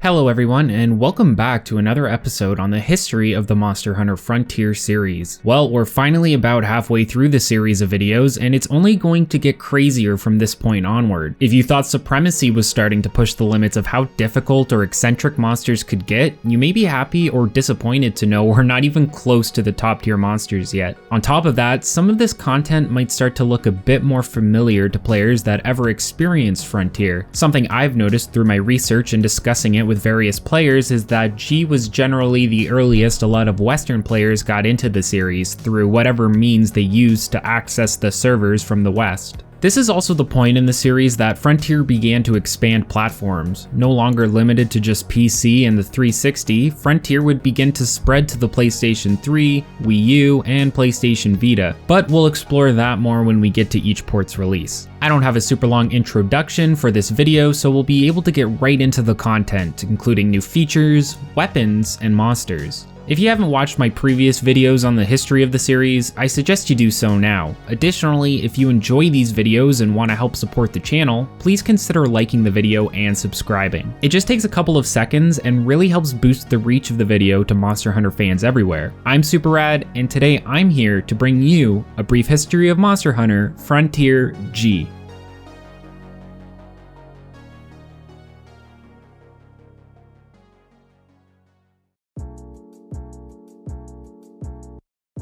Hello everyone, and welcome back to another episode on the history of the Monster Hunter Frontier series. Well, we're finally about halfway through the series of videos, and it's only going to get crazier from this point onward. If you thought Supremacy was starting to push the limits of how difficult or eccentric monsters could get, you may be happy or disappointed to know we're not even close to the top tier monsters yet. On top of that, some of this content might start to look a bit more familiar to players that ever experienced Frontier. Something I've noticed through my research and discussing it with various players is that G was generally the earliest a lot of Western players got into the series through whatever means they used to access the servers from the West. This is also the point in the series that Frontier began to expand platforms. No longer limited to just PC and the 360, Frontier would begin to spread to the PlayStation 3, Wii U, and PlayStation Vita, but we'll explore that more when we get to each port's release. I don't have a super long introduction for this video, so we'll be able to get right into the content, including new features, weapons, and monsters. If you haven't watched my previous videos on the history of the series, I suggest you do so now. Additionally, if you enjoy these videos and want to help support the channel, please consider liking the video and subscribing. It just takes a couple of seconds and really helps boost the reach of the video to Monster Hunter fans everywhere. I'm Super Rad, and today I'm here to bring you a brief history of Monster Hunter Frontier G.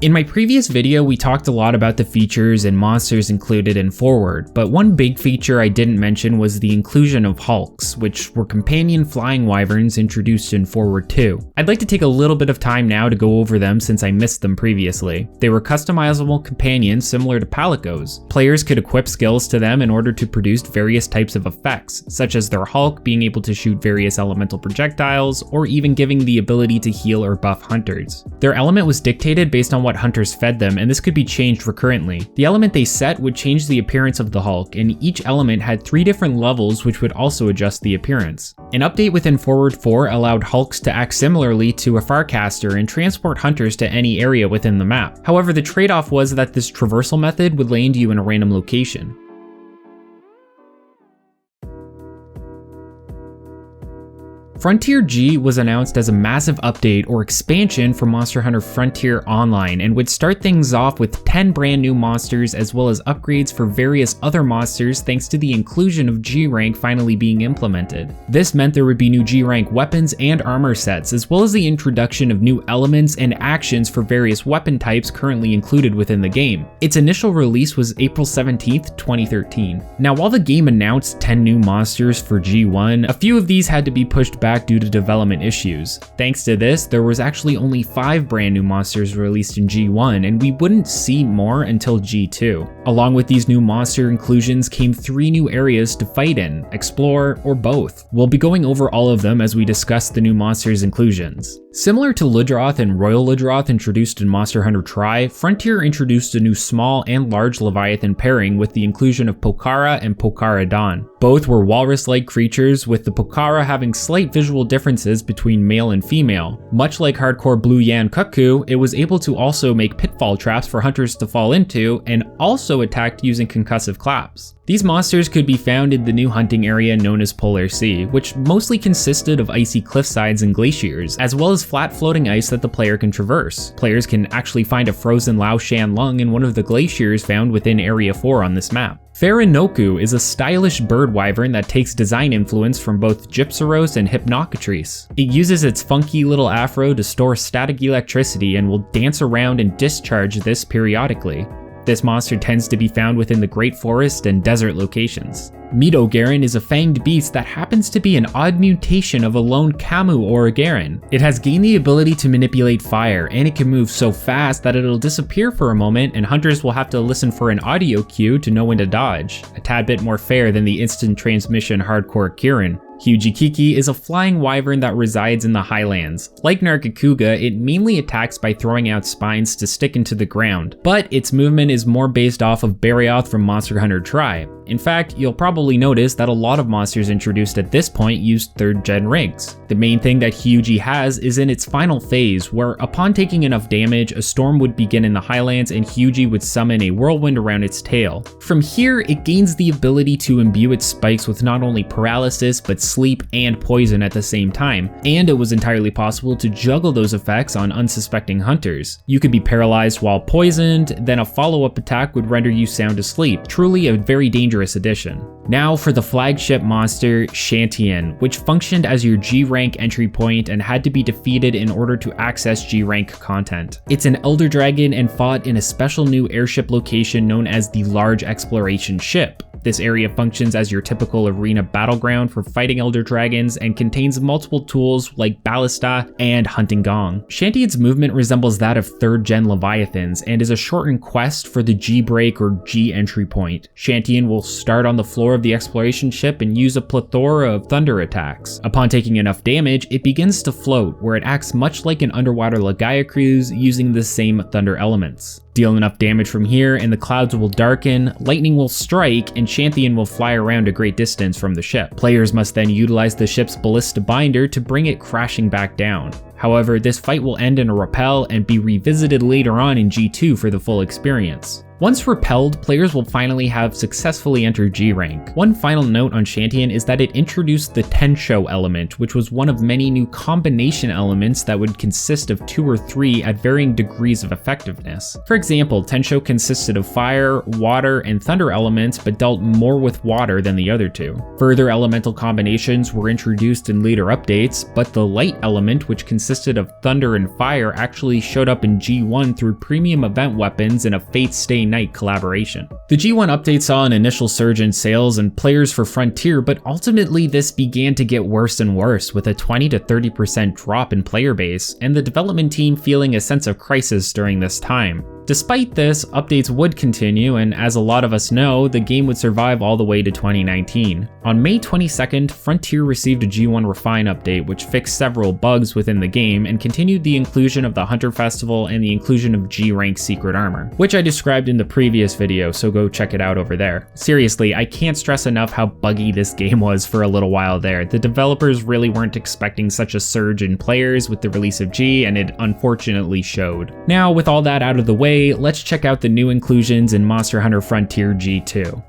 In my previous video, we talked a lot about the features and monsters included in Forward, but one big feature I didn't mention was the inclusion of Halks, which were companion flying wyverns introduced in Forward 2. I'd like to take a little bit of time now to go over them since I missed them previously. They were customizable companions similar to Palicos. Players could equip skills to them in order to produce various types of effects, such as their Hulk being able to shoot various elemental projectiles, or even giving the ability to heal or buff hunters. Their element was dictated based on what hunters fed them, and this could be changed recurrently. The element they set would change the appearance of the Hulk, and each element had 3 different levels which would also adjust the appearance. An update within Forward 4 allowed Hulks to act similarly to a Farcaster and transport hunters to any area within the map. However, the trade-off was that this traversal method would land you in a random location. Frontier G was announced as a massive update or expansion for Monster Hunter Frontier Online and would start things off with 10 brand new monsters as well as upgrades for various other monsters thanks to the inclusion of G rank finally being implemented. This meant there would be new G rank weapons and armor sets as well as the introduction of new elements and actions for various weapon types currently included within the game. Its initial release was April 17th, 2013. Now while the game announced 10 new monsters for G1, a few of these had to be pushed back due to development issues. Thanks to this, there was actually only 5 brand new monsters released in G1, and we wouldn't see more until G2. Along with these new monster inclusions came 3 new areas to fight in, explore, or both. We'll be going over all of them as we discuss the new monsters inclusions. Similar to Ludroth and Royal Ludroth introduced in Monster Hunter Tri, Frontier introduced a new small and large Leviathan pairing with the inclusion of Pokhara and Pokhara Dawn. Both were walrus-like creatures, with the Pokhara having slight visual differences between male and female. Much like hardcore Blue Yan Cuckoo, it was able to also make pitfall traps for hunters to fall into, and also attacked using concussive claps. These monsters could be found in the new hunting area known as Polar Sea, which mostly consisted of icy cliffsides and glaciers, as well as flat floating ice that the player can traverse. Players can actually find a frozen Lao Shan lung in one of the glaciers found within Area 4 on this map. Farinoku is a stylish bird wyvern that takes design influence from both Gypsaros and Hypnocatrice. It uses its funky little afro to store static electricity and will dance around and discharge this periodically. This monster tends to be found within the Great Forest and desert locations. Midogaren is a fanged beast that happens to be an odd mutation of a lone Camu or a Garen. It has gained the ability to manipulate fire, and it can move so fast that it'll disappear for a moment and hunters will have to listen for an audio cue to know when to dodge. A tad bit more fair than the instant transmission hardcore Kirin. Hujikiki is a flying wyvern that resides in the highlands. Like Nargacuga, it mainly attacks by throwing out spines to stick into the ground, but its movement is more based off of Barioth from Monster Hunter Tri. In fact, you'll probably notice that a lot of monsters introduced at this point used 3rd gen rigs. The main thing that Hyuji has is in its final phase, where upon taking enough damage, a storm would begin in the highlands and Hyuji would summon a whirlwind around its tail. From here, it gains the ability to imbue its spikes with not only paralysis, but sleep and poison at the same time, and it was entirely possible to juggle those effects on unsuspecting hunters. You could be paralyzed while poisoned, then a follow-up attack would render you sound asleep. Truly a very dangerous addition. Now for the flagship monster, Shantian, which functioned as your G-rank entry point and had to be defeated in order to access G-rank content. It's an Elder Dragon and fought in a special new airship location known as the Large Exploration Ship. This area functions as your typical arena battleground for fighting Elder Dragons and contains multiple tools like Ballista and Hunting Gong. Shantian's movement resembles that of 3rd gen Leviathans and is a shortened quest for the G-break or G-entry point. Shantian will start on the floor of the exploration ship and use a plethora of thunder attacks. Upon taking enough damage, it begins to float, where it acts much like an underwater LAKEY cruise using the same thunder elements. Deal enough damage from here and the clouds will darken, lightning will strike, and Shantian will fly around a great distance from the ship. Players must then utilize the ship's ballista binder to bring it crashing back down. However, this fight will end in a repel and be revisited later on in G2 for the full experience. Once repelled, players will finally have successfully entered G-rank. One final note on Shantian is that it introduced the Tensho element, which was one of many new combination elements that would consist of 2 or 3 at varying degrees of effectiveness. For example, Tensho consisted of fire, water, and thunder elements, but dealt more with water than the other 2. Further elemental combinations were introduced in later updates, but the light element, which consisted of thunder and fire, actually showed up in G1 through premium event weapons and a Fate Stay Night collaboration. The G1 update saw an initial surge in sales and players for Frontier, but ultimately this began to get worse and worse, with a 20 to 30% drop in player base, and the development team feeling a sense of crisis during this time. Despite this, updates would continue, and as a lot of us know, the game would survive all the way to 2019. On May 22nd, Frontier received a G1 Refine update which fixed several bugs within the game and continued the inclusion of the Hunter Festival and the inclusion of G-rank secret armor, which I described in the previous video, so go check it out over there. Seriously, I can't stress enough how buggy this game was for a little while there. The developers really weren't expecting such a surge in players with the release of G, and it unfortunately showed. Now, with all that out of the way, let's check out the new inclusions in Monster Hunter Frontier G2.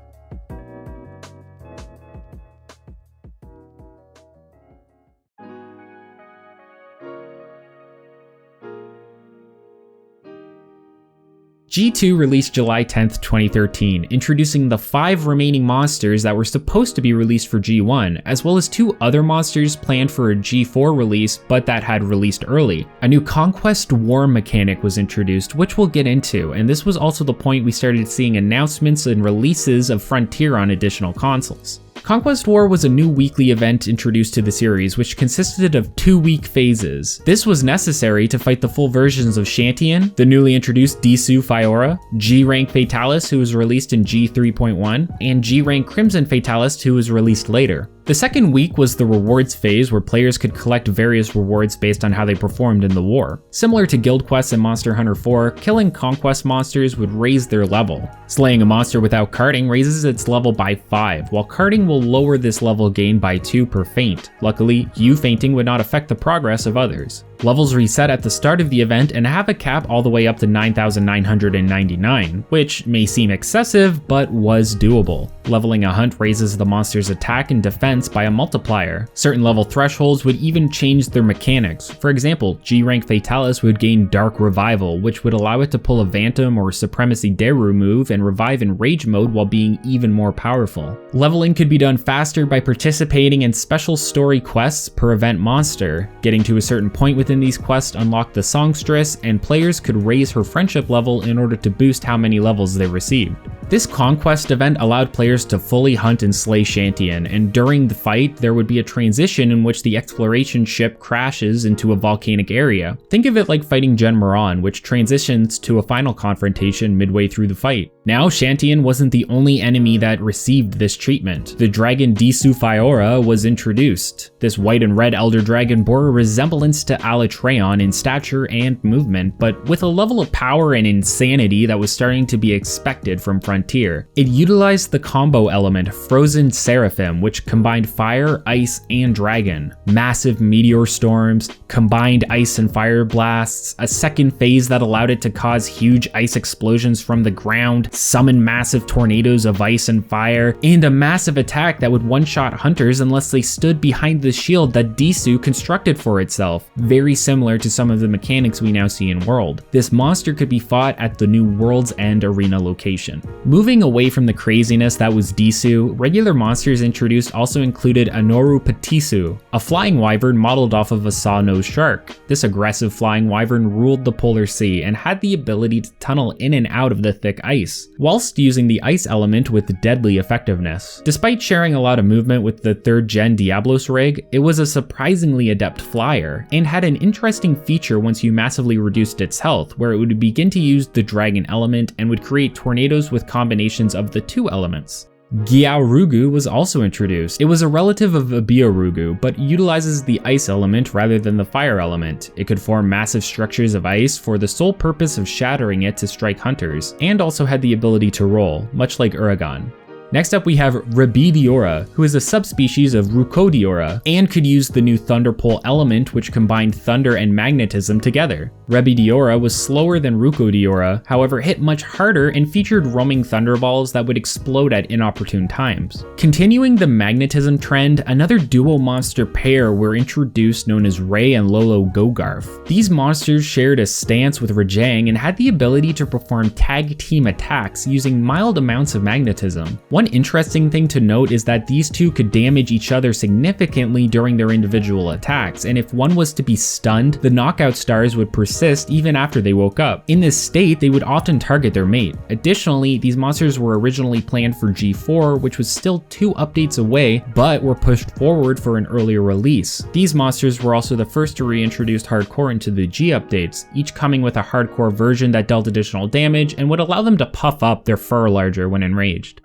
G2 released July 10th, 2013, introducing the 5 remaining monsters that were supposed to be released for G1, as well as 2 other monsters planned for a G4 release but that had released early. A new Conquest War mechanic was introduced, which we'll get into, and this was also the point we started seeing announcements and releases of Frontier on additional consoles. Conquest War was a new weekly event introduced to the series, which consisted of 2-week phases. This was necessary to fight the full versions of Shantian, the newly introduced Disu Fiora, G-rank Fatalis, who was released in G3.1, and G-rank Crimson Fatalis, who was released later. The second week was the rewards phase, where players could collect various rewards based on how they performed in the war. Similar to Guild Quests and Monster Hunter 4, killing conquest monsters would raise their level. Slaying a monster without carding raises its level by 5, while carding will lower this level gain by 2 per feint. Luckily, you fainting would not affect the progress of others. Levels reset at the start of the event and have a cap all the way up to 9,999, which may seem excessive, but was doable. Leveling a hunt raises the monster's attack and defense by a multiplier. Certain level thresholds would even change their mechanics. For example, G-rank Fatalis would gain Dark Revival, which would allow it to pull a Phantom or Supremacy Deru move and revive in Rage mode while being even more powerful. Leveling could be done faster by participating in special story quests per event monster. Getting to a certain point within these quests unlocked the Songstress, and players could raise her friendship level in order to boost how many levels they received. This conquest event allowed players to fully hunt and slay Shantian, and during the fight, there would be a transition in which the exploration ship crashes into a volcanic area. Think of it like fighting Gen Moran, which transitions to a final confrontation midway through the fight. Now, Shantian wasn't the only enemy that received this treatment. The dragon Dayz Fiora was introduced. This white and red elder dragon bore a resemblance to Alatreon in stature and movement, but with a level of power and insanity that was starting to be expected from Frontier. It utilized the combo element Frozen Seraphim, which combined fire, ice, and dragon. Massive meteor storms, combined ice and fire blasts, a second phase that allowed it to cause huge ice explosions from the ground, summon massive tornadoes of ice and fire, and a massive attack that would one-shot hunters unless they stood behind the shield that Dayz constructed for itself, very similar to some of the mechanics we now see in World. This monster could be fought at the new World's End arena location. Moving away from the craziness that was Dayz, regular monsters introduced also included Anoru Patisu, a flying wyvern modeled off of a saw-nosed shark. This aggressive flying wyvern ruled the polar sea and had the ability to tunnel in and out of the thick ice, whilst using the ice element with deadly effectiveness. Despite sharing a lot of movement with the 3rd gen Diablos rig, it was a surprisingly adept flyer, and had an interesting feature once you massively reduced its health, where it would begin to use the dragon element and would create tornadoes with combinations of the 2 elements. Gyarugu was also introduced. It was a relative of Abiorugu, but utilizes the ice element rather than the fire element. It could form massive structures of ice for the sole purpose of shattering it to strike hunters, and also had the ability to roll, much like Uragan. Next up we have Rebidiora, who is a subspecies of Rucodiora, and could use the new Thunderpole element, which combined thunder and magnetism together. Rebidiora was slower than Rucodiora, however hit much harder and featured roaming thunderballs that would explode at inopportune times. Continuing the magnetism trend, another duo monster pair were introduced known as Ray and Lolo Gogarth. These monsters shared a stance with Rajang and had the ability to perform tag team attacks using mild amounts of magnetism. One interesting thing to note is that these two could damage each other significantly during their individual attacks, and if one was to be stunned, the knockout stars would persist even after they woke up. In this state, they would often target their mate. Additionally, these monsters were originally planned for G4, which was still 2 updates away, but were pushed forward for an earlier release. These monsters were also the first to reintroduce hardcore into the G updates, each coming with a hardcore version that dealt additional damage and would allow them to puff up their fur larger when enraged.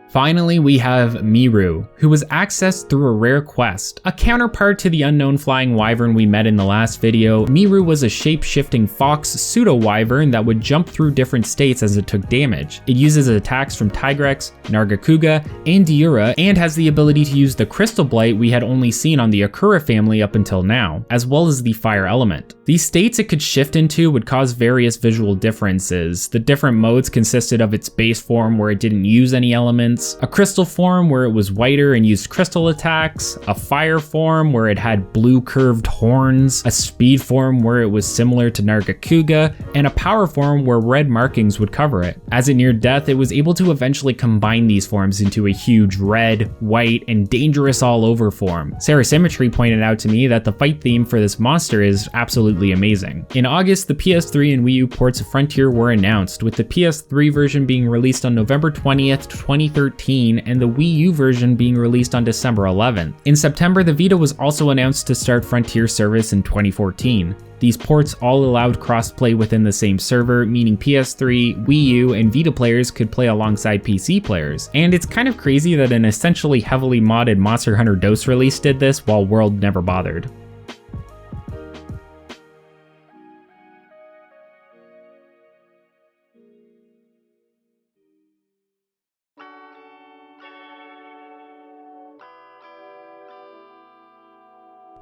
Finally, we have Miru, who was accessed through a rare quest. A counterpart to the unknown flying wyvern we met in the last video, Miru was a shape-shifting fox pseudo-wyvern that would jump through different states as it took damage. It uses attacks from Tigrex, Nargacuga, and Diura, and has the ability to use the Crystal Blight we had only seen on the Akura family up until now, as well as the fire element. These states it could shift into would cause various visual differences. The different modes consisted of its base form where it didn't use any elements, a crystal form where it was whiter and used crystal attacks, a fire form where it had blue curved horns, a speed form where it was similar to Nargacuga, and a power form where red markings would cover it. As it neared death, it was able to eventually combine these forms into a huge red, white, and dangerous all over form. Sarah Symmetry pointed out to me that the fight theme for this monster is absolutely amazing. In August, the PS3 and Wii U ports of Frontier were announced, with the PS3 version being released on November 20th, 2013, and the Wii U version being released on December 11th. In September, the Vita was also announced to start Frontier service in 2014. These ports all allowed crossplay within the same server, meaning PS3, Wii U, and Vita players could play alongside PC players. And it's kind of crazy that an essentially heavily modded Monster Hunter DOS release did this while World never bothered.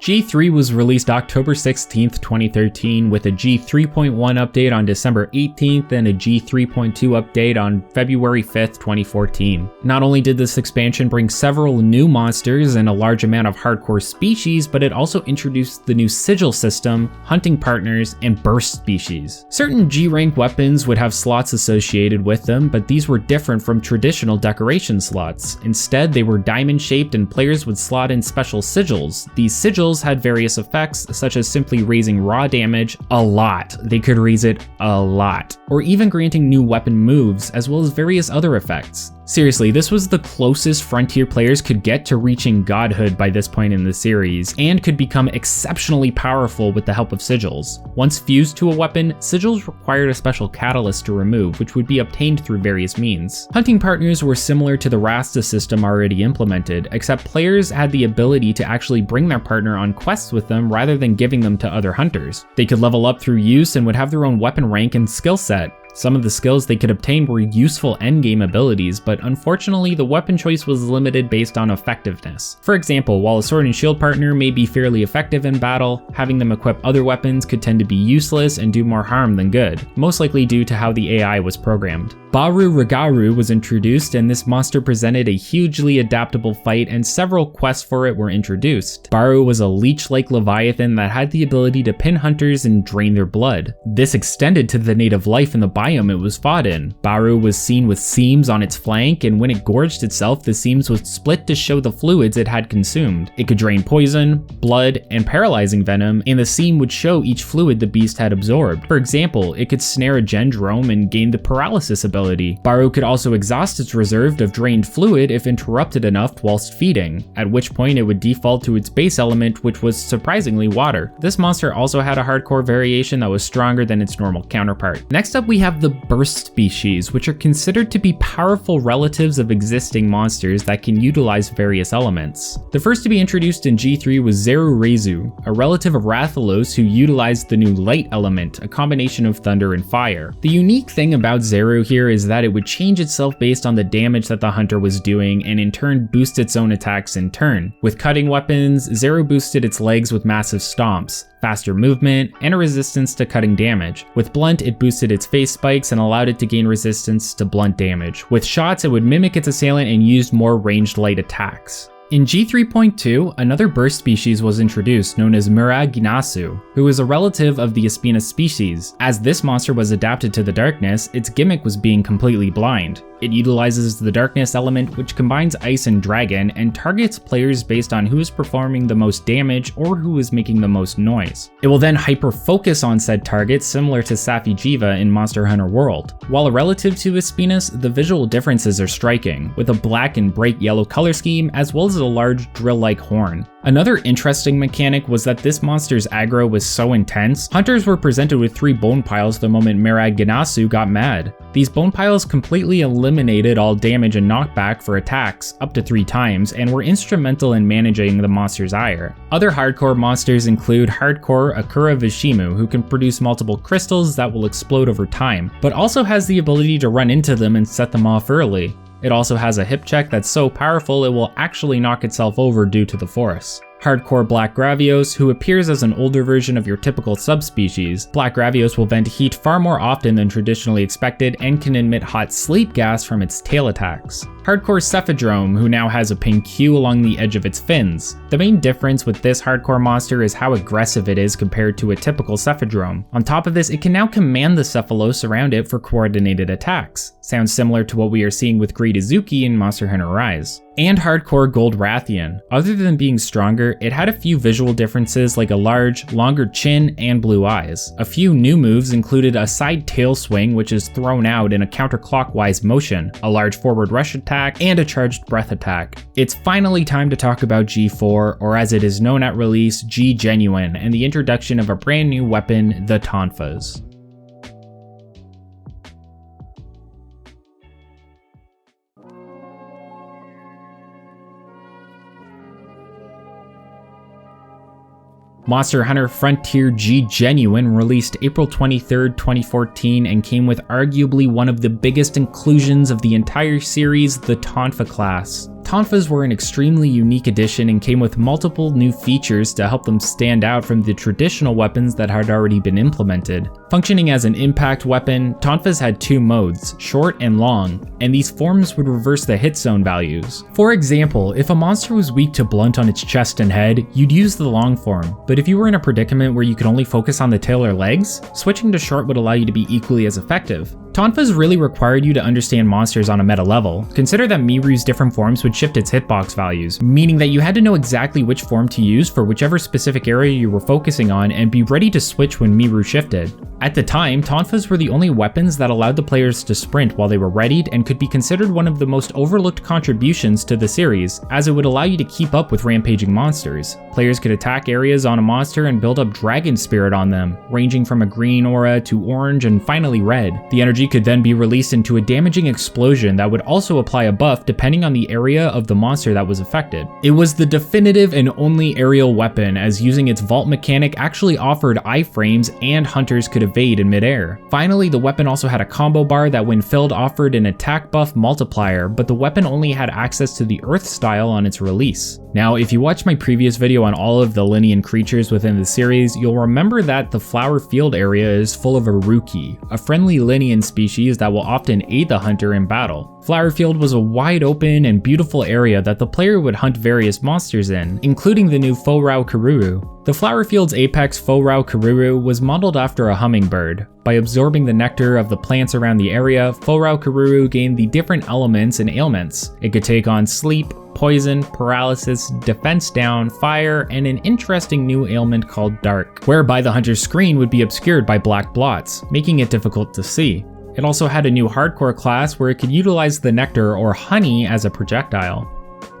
G3 was released October 16th, 2013, with a G3.1 update on December 18th and a G3.2 update on February 5th, 2014. Not only did this expansion bring several new monsters and a large amount of hardcore species, but it also introduced the new sigil system, hunting partners, and burst species. Certain G-rank weapons would have slots associated with them, but these were different from traditional decoration slots. Instead, they were diamond-shaped and players would slot in special sigils. These sigils had various effects, such as simply raising raw damage a lot. They could raise it a lot. Or even granting new weapon moves, as well as various other effects. Seriously, this was the closest Frontier players could get to reaching godhood by this point in the series, and could become exceptionally powerful with the help of sigils. Once fused to a weapon, sigils required a special catalyst to remove, which would be obtained through various means. Hunting partners were similar to the Rasta system already implemented, except players had the ability to actually bring their partner on quests with them rather than giving them to other hunters. They could level up through use and would have their own weapon rank and skill set. Some of the skills they could obtain were useful endgame abilities, but unfortunately the weapon choice was limited based on effectiveness. For example, while a sword and shield partner may be fairly effective in battle, having them equip other weapons could tend to be useless and do more harm than good, most likely due to how the AI was programmed. Baru Ragaru was introduced, and this monster presented a hugely adaptable fight, and several quests for it were introduced. Baru was a leech-like leviathan that had the ability to pin hunters and drain their blood. This extended to the native life in the biome it was fought in. Baru was seen with seams on its flank, and when it gorged itself, the seams would split to show the fluids it had consumed. It could drain poison, blood, and paralyzing venom, and the seam would show each fluid the beast had absorbed. For example, it could snare a Gendrome and gain the paralysis ability. Baru could also exhaust its reserve of drained fluid if interrupted enough whilst feeding, at which point it would default to its base element, which was surprisingly water. This monster also had a hardcore variation that was stronger than its normal counterpart. Next up we have the burst species, which are considered to be powerful relatives of existing monsters that can utilize various elements. The first to be introduced in G3 was Zeru Rezu, a relative of Rathalos who utilized the new light element, a combination of thunder and fire. The unique thing about Zeru here is that it would change itself based on the damage that the hunter was doing, and in turn boost its own attacks in turn. With cutting weapons, Zeru boosted its legs with massive stomps, faster movement, and a resistance to cutting damage. With blunt, it boosted its face spikes and allowed it to gain resistance to blunt damage. With shots, it would mimic its assailant and used more ranged light attacks. In G3.2, another burst species was introduced known as Muraginasu, who is a relative of the Espina species. As this monster was adapted to the darkness, its gimmick was being completely blind. It utilizes the darkness element, which combines ice and dragon, and targets players based on who is performing the most damage or who is making the most noise. It will then hyper-focus on said targets, similar to Safi'jiiva in Monster Hunter World. While a relative to Espinas, the visual differences are striking, with a black and bright yellow color scheme as well as a large drill-like horn. Another interesting mechanic was that this monster's aggro was so intense, hunters were presented with 3 bone piles the moment Muraginasu got mad. These bone piles completely eliminated all damage and knockback for attacks, up to 3 times, and were instrumental in managing the monster's ire. Other hardcore monsters include hardcore Akura Vishimu, who can produce multiple crystals that will explode over time, but also has the ability to run into them and set them off early. It also has a hip check that's so powerful it will actually knock itself over due to the force. Hardcore Black Gravios, who appears as an older version of your typical subspecies. Black Gravios will vent heat far more often than traditionally expected and can emit hot sleep gas from its tail attacks. Hardcore Cephadrome, who now has a pink hue along the edge of its fins. The main difference with this hardcore monster is how aggressive it is compared to a typical Cephadrome. On top of this, it can now command the Cephalos around it for coordinated attacks. Sounds similar to what we are seeing with Great Izuki in Monster Hunter Rise. And hardcore Gold Rathian. Other than being stronger, it had a few visual differences like a large, longer chin and blue eyes. A few new moves included a side tail swing, which is thrown out in a counterclockwise motion, a large forward rush attack, and a charged breath attack. It's finally time to talk about G4, or as it is known at release, G Genuine, and the introduction of a brand new weapon, the Tonfas. Monster Hunter Frontier G Genuine released April 23rd, 2014 and came with arguably one of the biggest inclusions of the entire series, the Tonfa class. Tonfas were an extremely unique addition and came with multiple new features to help them stand out from the traditional weapons that had already been implemented. Functioning as an impact weapon, Tonfas had 2 modes, short and long, and these forms would reverse the hit zone values. For example, if a monster was weak to blunt on its chest and head, you'd use the long form, but if you were in a predicament where you could only focus on the tail or legs, switching to short would allow you to be equally as effective. Tonfas really required you to understand monsters on a meta level. Consider that Miru's different forms would shift its hitbox values, meaning that you had to know exactly which form to use for whichever specific area you were focusing on and be ready to switch when Miru shifted. At the time, Tonfas were the only weapons that allowed the players to sprint while they were readied and could be considered one of the most overlooked contributions to the series, as it would allow you to keep up with rampaging monsters. Players could attack areas on a monster and build up Dragon Spirit on them, ranging from a green aura to orange and finally red. The energy could then be released into a damaging explosion that would also apply a buff depending on the area of the monster that was affected. It was the definitive and only aerial weapon, as using its vault mechanic actually offered iframes and hunters could evade in midair. Finally, the weapon also had a combo bar that when filled offered an attack buff multiplier, but the weapon only had access to the earth style on its release. Now, if you watched my previous video on all of the Linian creatures within the series, you'll remember that the flower field area is full of Aruki, a friendly Linian species that will often aid the hunter in battle. Flower Field was a wide open and beautiful area that the player would hunt various monsters in, including the new Fo-Rao Karuru. The Flower Field's apex Fo-Rao Karuru was modeled after a hummingbird. By absorbing the nectar of the plants around the area, Fo-Rao Karuru gained the different elements and ailments. It could take on sleep, poison, paralysis, defense down, fire, and an interesting new ailment called dark, whereby the hunter's screen would be obscured by black blots, making it difficult to see. It also had a new hardcore class where it could utilize the nectar or honey as a projectile.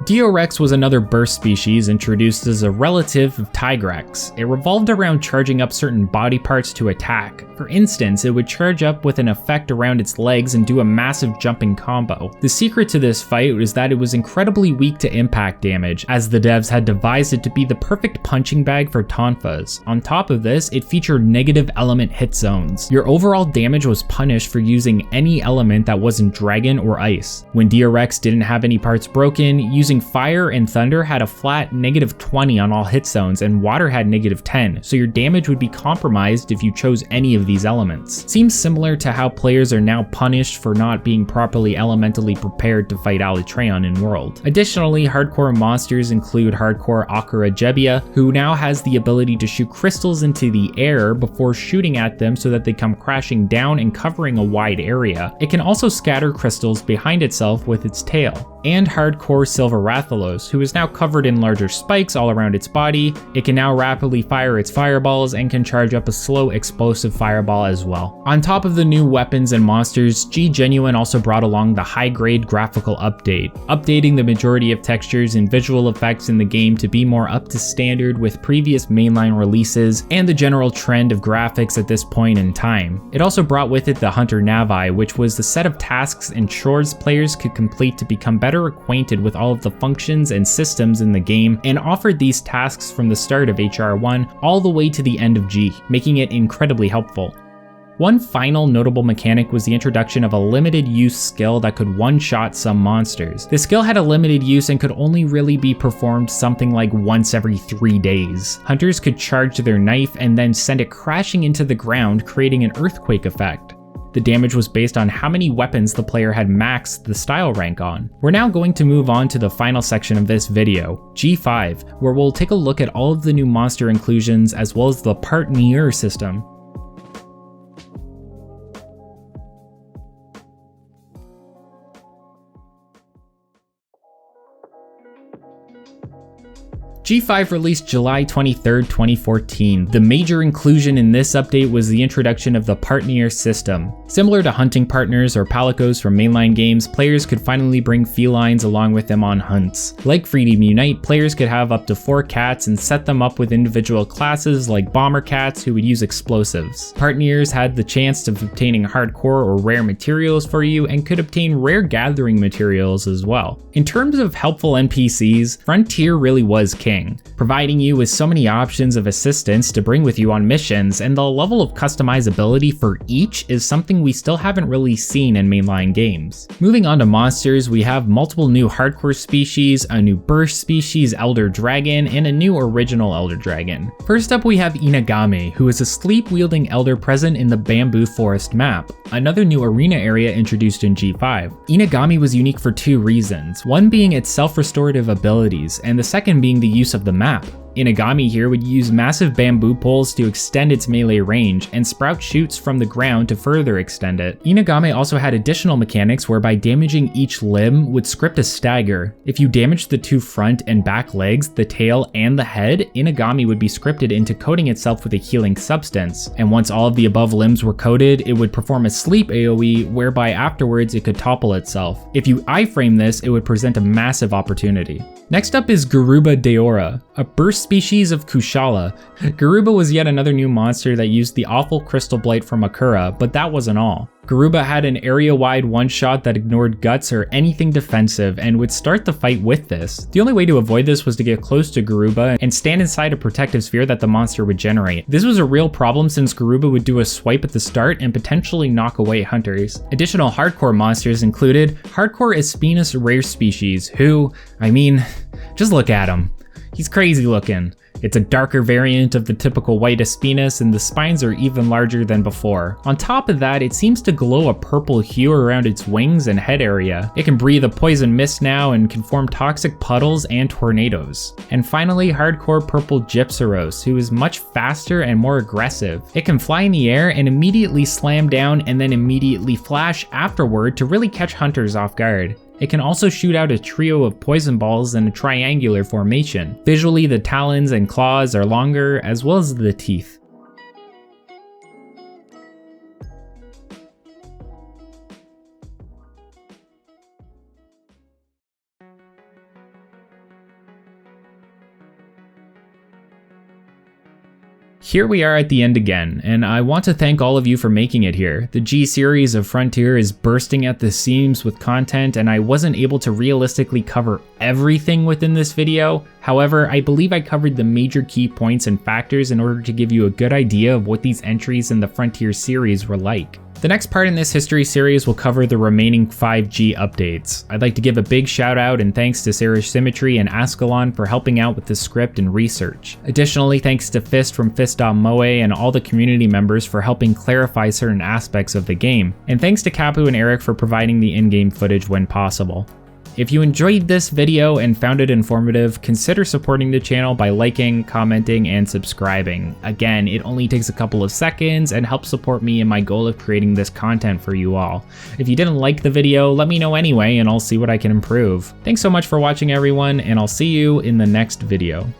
Diorex was another burst species introduced as a relative of Tigrex. It revolved around charging up certain body parts to attack. For instance, it would charge up with an effect around its legs and do a massive jumping combo. The secret to this fight was that it was incredibly weak to impact damage, as the devs had devised it to be the perfect punching bag for Tonfas. On top of this, it featured negative element hit zones. Your overall damage was punished for using any element that wasn't dragon or ice. When Diorex didn't have any parts broken, using fire and thunder had a flat -20 on all hit zones, and water had -10, so your damage would be compromised if you chose any of these elements. Seems similar to how players are now punished for not being properly elementally prepared to fight Alitreon in World. Additionally, hardcore monsters include hardcore Akira Jebbia, who now has the ability to shoot crystals into the air before shooting at them so that they come crashing down and covering a wide area. It can also scatter crystals behind itself with its tail. And hardcore Silver Rathalos, who is now covered in larger spikes all around its body. It can now rapidly fire its fireballs and can charge up a slow explosive fireball as well. On top of the new weapons and monsters, G Genuine also brought along the high-grade graphical update, updating the majority of textures and visual effects in the game to be more up to standard with previous mainline releases and the general trend of graphics at this point in time. It also brought with it the Hunter Navi, which was the set of tasks and chores players could complete to become better acquainted with all of the functions and systems in the game, and offered these tasks from the start of HR1 all the way to the end of G, making it incredibly helpful. One final notable mechanic was the introduction of a limited use skill that could one-shot some monsters. This skill had a limited use and could only really be performed something like once every 3 days. Hunters could charge their knife and then send it crashing into the ground, creating an earthquake effect. The damage was based on how many weapons the player had maxed the style rank on. We're now going to move on to the final section of this video, G5, where we'll take a look at all of the new monster inclusions as well as the partner system. G5 released July 23rd, 2014. The major inclusion in this update was the introduction of the partner system. Similar to hunting partners or palicos from mainline games, players could finally bring felines along with them on hunts. Like Freedom Unite, players could have up to 4 cats and set them up with individual classes like bomber cats who would use explosives. Partners had the chance of obtaining hardcore or rare materials for you and could obtain rare gathering materials as well. In terms of helpful NPCs, Frontier really was king, providing you with so many options of assistance to bring with you on missions, and the level of customizability for each is something we still haven't really seen in mainline games. Moving on to monsters, we have multiple new hardcore species, a new burst species Elder Dragon, and a new original Elder Dragon. First up we have Inagame, who is a sleep-wielding elder present in the Bamboo Forest map, another new arena area introduced in G5. Inagame was unique for 2 reasons, one being its self-restorative abilities, and the second being the use of the map. Inagami here would use massive bamboo poles to extend its melee range, and sprout shoots from the ground to further extend it. Inagami also had additional mechanics whereby damaging each limb would script a stagger. If you damaged the two front and back legs, the tail, and the head, Inagami would be scripted into coating itself with a healing substance, and once all of the above limbs were coated, it would perform a sleep AoE whereby afterwards it could topple itself. If you iframe this, it would present a massive opportunity. Next up is Garuba Deora, a burst species of Kushala. Garuba was yet another new monster that used the awful Crystal Blight from Akura, but that wasn't all. Garuba had an area-wide one-shot that ignored guts or anything defensive and would start the fight with this. The only way to avoid this was to get close to Garuba and stand inside a protective sphere that the monster would generate. This was a real problem since Garuba would do a swipe at the start and potentially knock away hunters. Additional hardcore monsters included Hardcore Espinus rare species, who, just look at him. He's crazy looking. It's a darker variant of the typical white Espinus, and the spines are even larger than before. On top of that, it seems to glow a purple hue around its wings and head area. It can breathe a poison mist now and can form toxic puddles and tornadoes. And finally, hardcore purple Gypsaros, who is much faster and more aggressive. It can fly in the air and immediately slam down and then immediately flash afterward to really catch hunters off guard. It can also shoot out a trio of poison balls in a triangular formation. Visually, the talons and claws are longer, as well as the teeth. Here we are at the end again, and I want to thank all of you for making it here. The G series of Frontier is bursting at the seams with content, and I wasn't able to realistically cover everything within this video. However, I believe I covered the major key points and factors in order to give you a good idea of what these entries in the Frontier series were like. The next part in this history series will cover the remaining 5G updates. I'd like to give a big shout out and thanks to Sarish Symmetry and Ascalon for helping out with the script and research. Additionally, thanks to Fist from Fist.moe and all the community members for helping clarify certain aspects of the game. And thanks to Kapu and Eric for providing the in-game footage when possible. If you enjoyed this video and found it informative, consider supporting the channel by liking, commenting, and subscribing. Again, it only takes a couple of seconds and helps support me in my goal of creating this content for you all. If you didn't like the video, let me know anyway and I'll see what I can improve. Thanks so much for watching everyone, and I'll see you in the next video.